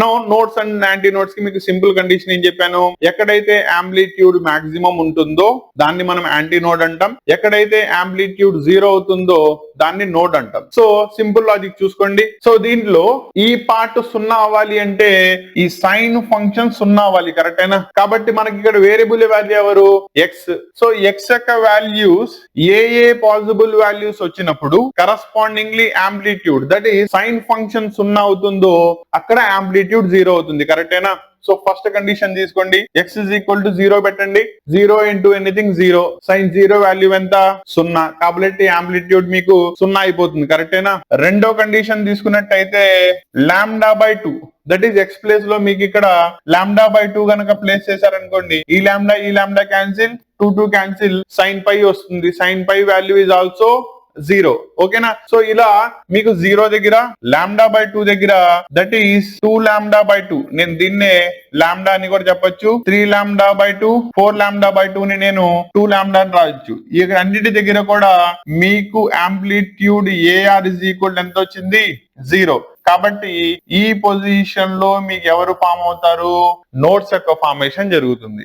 No nodes and antinodes కి మీకు simple condition ఏం చెప్పాను, ఎక్కడైతే యాంప్లిట్యూడ్ మాక్సిమం ఉంటుందో దాన్ని మనం యాంటీ నోడ్ అంటాం, ఎక్కడైతే యాంప్లిట్యూడ్ 0 అవుతుందో దాన్ని నోడ్ అంటాం. సో సింపుల్ లాజిక్ చూసుకోండి. సో దీంట్లో ఈ పార్ట్ 0 అవ్వాలి అంటే ఈ సైన్ ఫంక్షన్ 0 అవ్వాలి, కరెక్టేనా? కాబట్టి మనకి ఇక్కడ వేరియబుల్ వాల్యూ ఎవరు, ఎక్స్. సో ఎక్స్ యొక్క వాల్యూస్ ఏ పాసిబుల్ వాల్యూస్ వచ్చినప్పుడు correspondingly amplitude that is sine function 0 అవుతుందో అక్కడ యాంప్లిట్యూడ్ 0 అవుతుంది, కరెక్టేనా? సో ఫస్ట్ కండిషన్ తీసుకోండి, ఎక్స్ ఇస్ ఈక్వల్ టు 0 పెట్టండి, 0 ఇంటూ ఎనీథింగ్ 0, సైన్ 0 వాల్యూ ఎంత 0, కాబట్టి యాంప్లిట్యూడ్ మీకు 0 అయిపోతుంది, కరెక్టేనా? రెండో కండిషన్ తీసుకున్నట్టయితే lambda by 2 that is X place లో మీకు ఇక్కడ లాంబ్డా బై 2 గనక ప్లేస్ చేశారనుకోండి, ఈ lambda cancel, 2 cancel, sine pi వస్తుంది, sine pi value is also 0, ఓకేనా? సో ఇలా మీకు 0 దగ్గర లాంబ్డా బై 2 దగ్గర దట్ ఈస్ 2 లాంబ్డా బై 2, నేను దీన్నే లాంబ్డా అని కూడా చెప్పొచ్చు, 3 లాంబ్డా బై 2, 4 లాంబ్డా బై 2 ని నేను 2 లాంబ్డా అని రాయొచ్చు. ఈ అన్నిటి దగ్గర కూడా మీకు యాంప్లిట్యూడ్ ఏఆర్ ఇస్ ఈక్వల్ ఎంత వచ్చింది, 0. కాబట్టి ఈ పొజిషన్ లో మీకు ఎవరు ఫామ్ అవుతారు, నోట్స్ యొక్క ఫార్మేషన్ జరుగుతుంది.